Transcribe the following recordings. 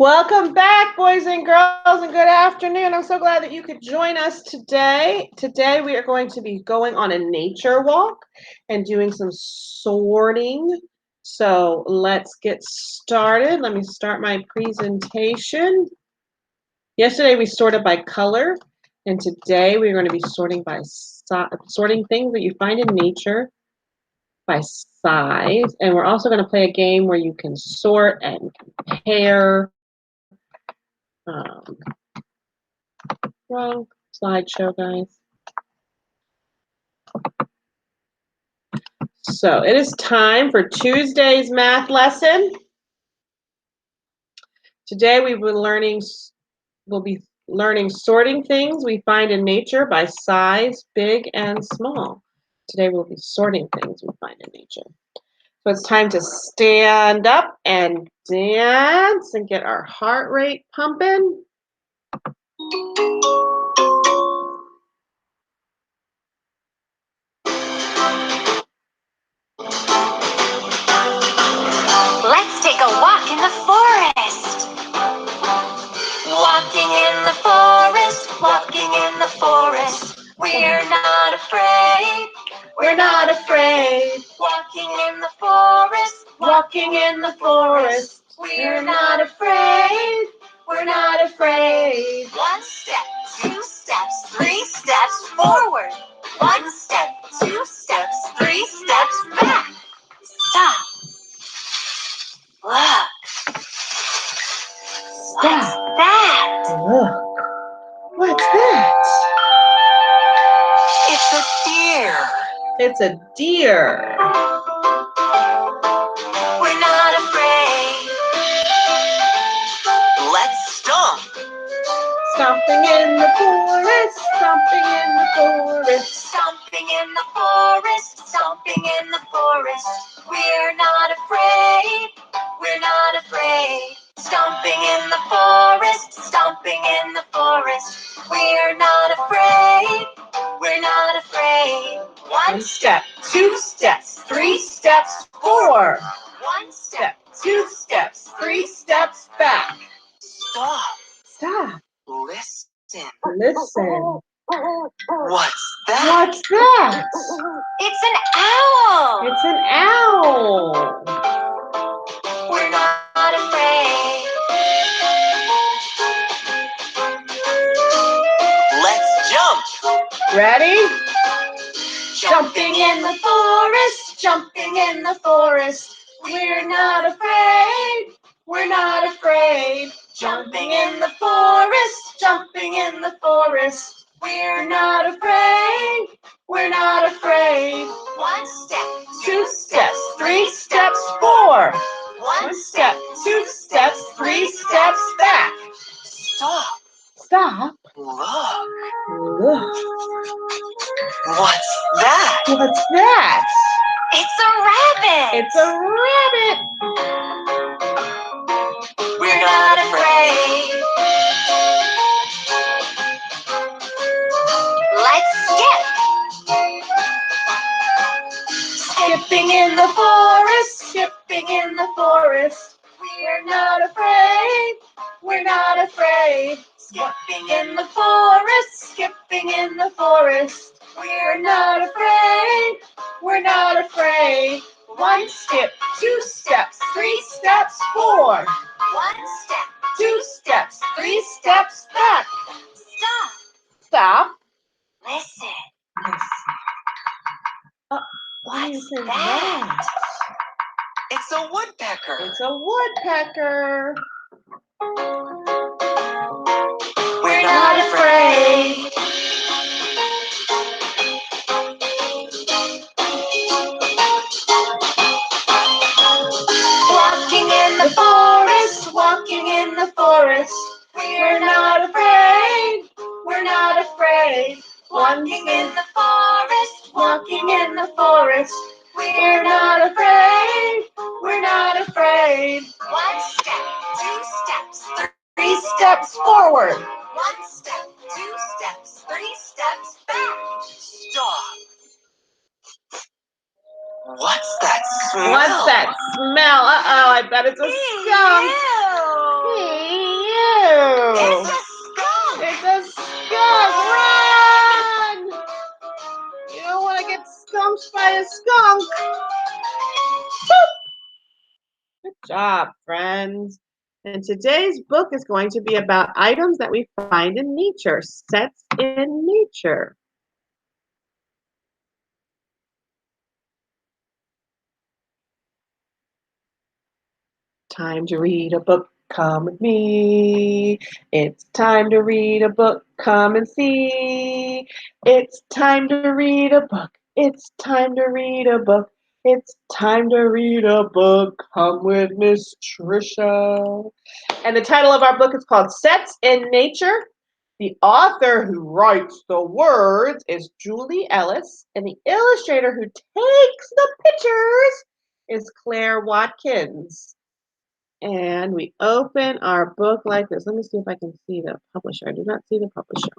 Welcome back, boys and girls, and good afternoon. I'm so glad that you could join us today. Today we are going to be going on a nature walk and doing some sorting. So let's get started. Let me start my presentation. Yesterday we sorted by color, and today we're going to be sorting by sorting things that you find in nature by size. And we're also going to play a game where you can sort and compare. Wrong slideshow, guys. So it is time for Tuesday's math lesson. Today we'll be learning sorting things we find in nature by size, big and small. Today we'll be sorting things we find in nature. So it's time to stand up and dance and get our heart rate pumping. Let's take a walk in the forest. Walking in the forest, walking in the forest. We're not afraid, we're not afraid. Walking in the forest, walking in the forest. We're not afraid, we're not afraid. One step, two steps, three steps forward. One step, two steps, three steps back. Stop. Look. What's that? Look. What's that? It's a deer. It's a deer. We're not afraid. Let's stomp. Stomping in the forest, stomping in the forest. Stomping in the forest, stomping in the forest. We're not afraid. We're not afraid. Stomping in the forest, stomping in the forest. We're not afraid. We're not afraid. One step, two steps, three steps, four. One step, Two steps, three steps back. stop. Stop. Listen. Listen. What's that? What's that? It's an owl. It's an owl. We're not afraid. Let's jump. Ready? Jumping in the forest, jumping in the forest. We're not afraid. We're not afraid. Jumping in the forest, Jumping in the forest. we're Not afraid. We're not afraid. one step, Two steps, three steps, four. one step, two steps, three steps back. Stop. Stop. Look. Look. What's that? What's that? It's a rabbit. It's a rabbit. We're not afraid. Let's skip. Skipping in the forest, skipping in the forest. We're not afraid. We're not afraid. Skipping In the forest, skipping in the forest. We're not afraid. We're not afraid. One step, two steps, three steps, four. one step. Two steps, three steps back. Stop. Stop. Listen. Why is What's it that? It's a woodpecker. It's a woodpecker. We're not afraid. Walking in the forest, walking in the forest. We're not afraid. We're not afraid. Walking in the forest, Walking in the forest. We're not afraid. We're not afraid. one step, two steps, Three steps forward. one step, two steps, three steps back. Stop. What's that smell? What's that smell? Uh-oh, I bet it's a skunk. Hey, It's you! a skunk. It's a skunk! Run! You don't want to get skunked by a skunk. Good job, friends. And today's book is going to be about items that we find in nature, sets in nature. Time to read a book, come with me. It's time to read a book, come and see. It's time to read a book. It's time to read a book. It's time to read a book. Come with Miss Trisha. And the title of our book is called Sets in Nature. The author who writes the words is Julie Ellis, and the illustrator who takes the pictures is Claire Watkins. And we open our book like this. Let me see if I can see the publisher. I do not see the publisher.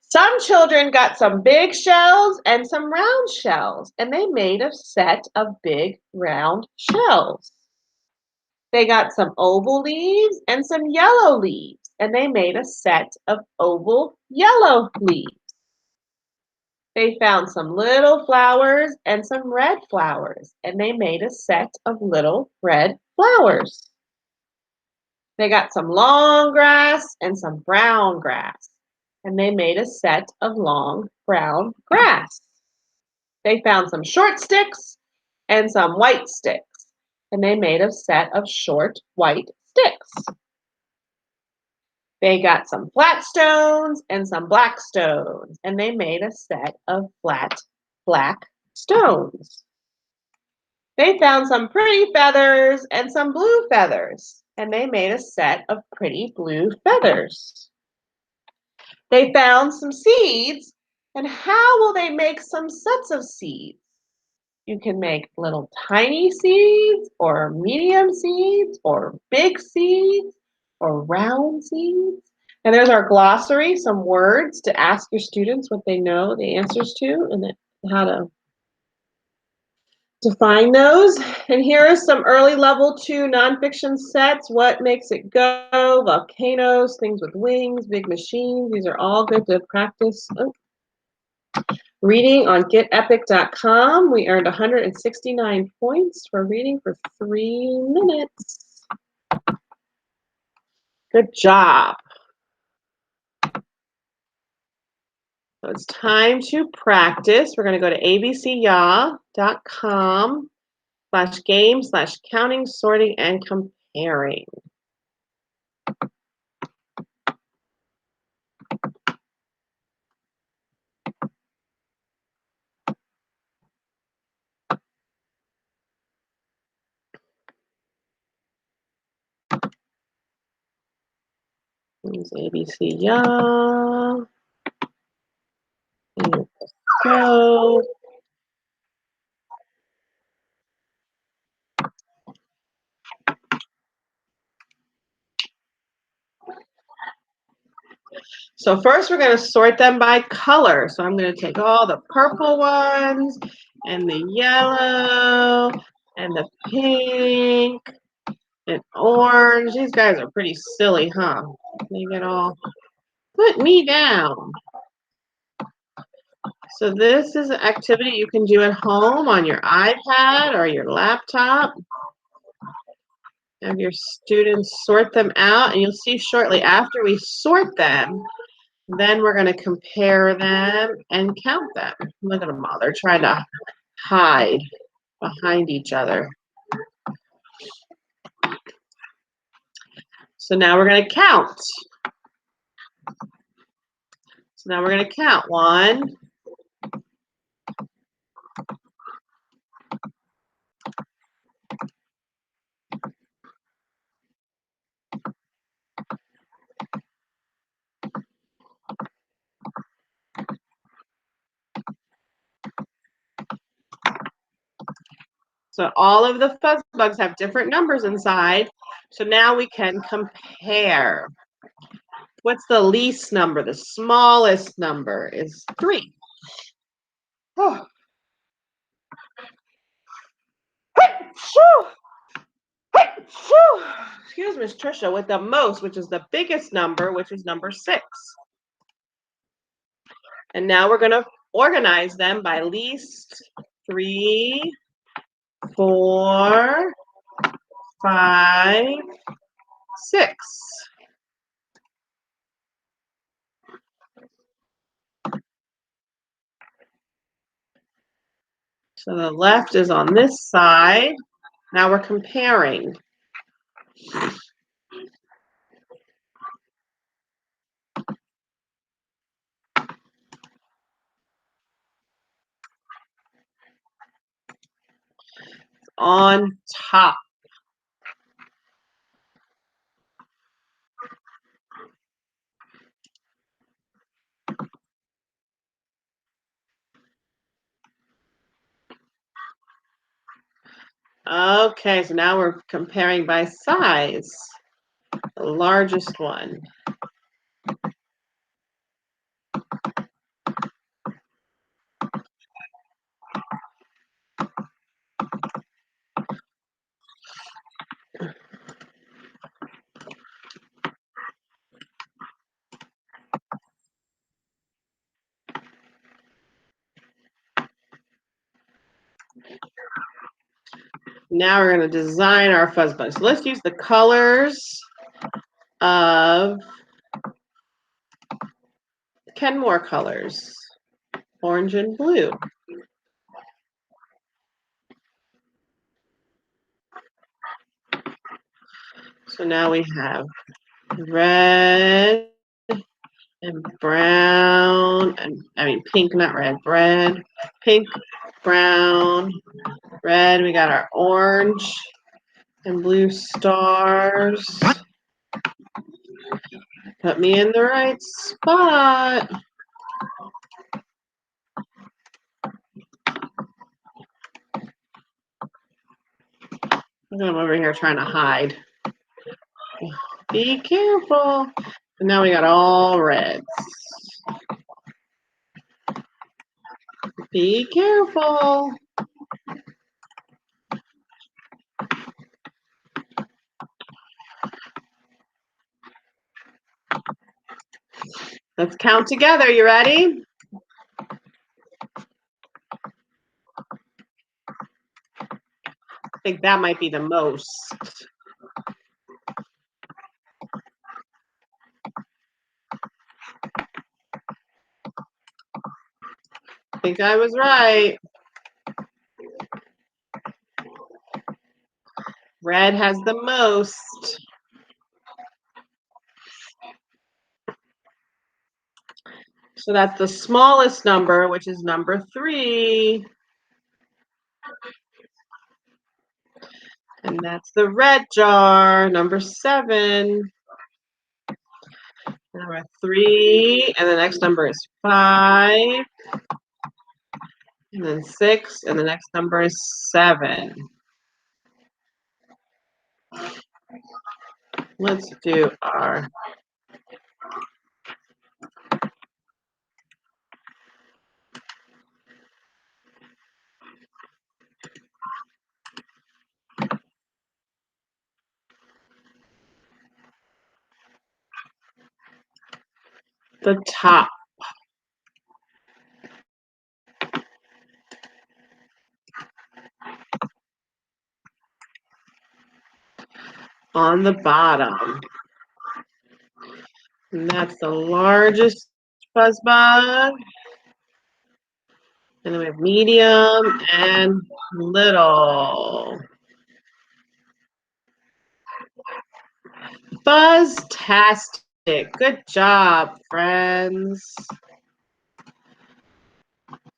Some children got some big shells and some round shells, and they made a set of big round shells. They got some oval leaves and some yellow leaves, and they made a set of oval yellow leaves. They found some little flowers and some red flowers, and they made a set of little red flowers. They got some long grass and some brown grass, and they made a set of long brown grass. They found some short sticks and some white sticks, and they made a set of short white sticks. They got some flat stones and some black stones, and they made a set of flat black stones. They found some pretty feathers and some blue feathers, and they made a set of pretty blue feathers. They found some seeds, and how will they make some sets of seeds? You can make little tiny seeds, or medium seeds, or big seeds, or round seeds. And there's our glossary, some words to ask your students what they know the answers to and how to define those. And here are some early level 2 nonfiction sets. What makes it go? Volcanoes, things with wings, big machines. These are all good to practice. Oh. Reading on getepic.com. We earned 169 points for reading for 3 minutes. Good job. So it's time to practice. We're going to go to abcyaw.com/game/counting, sorting, and comparing. Here's ABC Yaw. Here we go. So first we're going to sort them by color. So I'm going to take all the purple ones and the yellow and the pink and orange. These guys are pretty silly, huh? They get all, put me down. So this is an activity you can do at home on your iPad or your laptop. Have your students sort them out, and you'll see shortly after we sort them, then we're going to compare them and count them. Look at them all. They're trying to hide behind each other. So now we're going to count. So now we're going to count. 1, 2. So all of the fuzz bugs have different numbers inside. So now we can compare. What's the least number? The smallest number is 3. Oh. excuse Miss Trisha, with the most, which is the biggest number, which is number 6. And now we're going to organize them by least, 3, 4, 5, 6. So the left is on this side. Now we're comparing. On top. Okay, so now we're comparing by size. The largest one. Now we're going to design our fuzz bug. So let's use the colors of Kenmore colors, orange and blue. So now we have red and brown, and I mean pink, not red, red, pink, brown, red. We got our orange and blue stars. Put me in the right spot. I'm over here trying to hide. Be careful. And now we got all reds. Be careful. Let's count together. You ready? I think that might be the most. I think I was right. Red has the most. So that's the smallest number, which is number 3. And that's the red jar, number 7. Number 3, and the next number is 5. And then 6, and the next number is 7. Let's do our the top. On the bottom. And that's the largest fuzz bug. And then we have medium and little. Buzztastic. Good job, friends.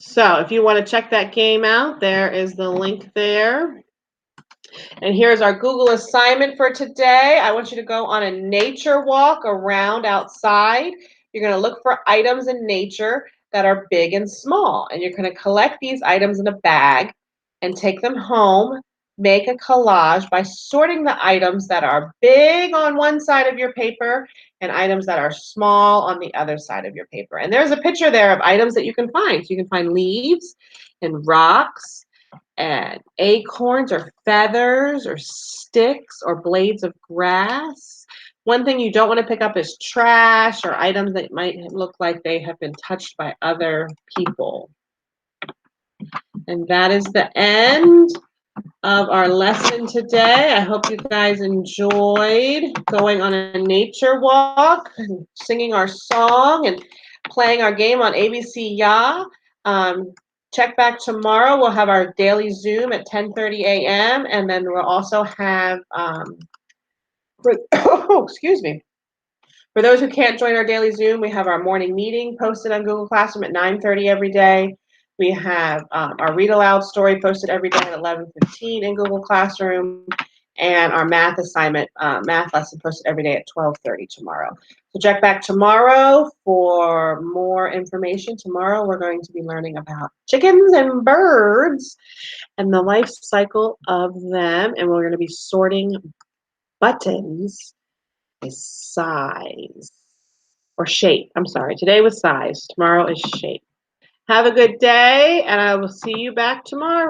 So if you want to check that game out, there is the link there. And here's our Google assignment for today. I want you to go on a nature walk around outside. You're going to look for items in nature that are big and small. And you're going to collect these items in a bag and take them home. Make a collage by sorting the items that are big on one side of your paper and items that are small on the other side of your paper. And there's a picture there of items that you can find. So you can find leaves and rocks and acorns or feathers or sticks or blades of grass. One thing you don't want to pick up is trash or items that might look like they have been touched by other people. And that is the end of our lesson today. I hope you guys enjoyed going on a nature walk, and singing our song, and playing our game on ABC Ya. Check back tomorrow. We'll have our daily Zoom at 10:30 a.m. And then we'll also have, excuse me. For those who can't join our daily Zoom, we have our morning meeting posted on Google Classroom at 9:30 every day. We have our read aloud story posted every day at 11:15 in Google Classroom, and our math assignment, math lesson posted every day at 12:30 tomorrow. So check back tomorrow for more information. Tomorrow we're going to be learning about chickens and birds and the life cycle of them, and we're going to be sorting buttons by size or shape. I'm sorry. Today was size. Tomorrow is shape. Have a good day, and I will see you back tomorrow.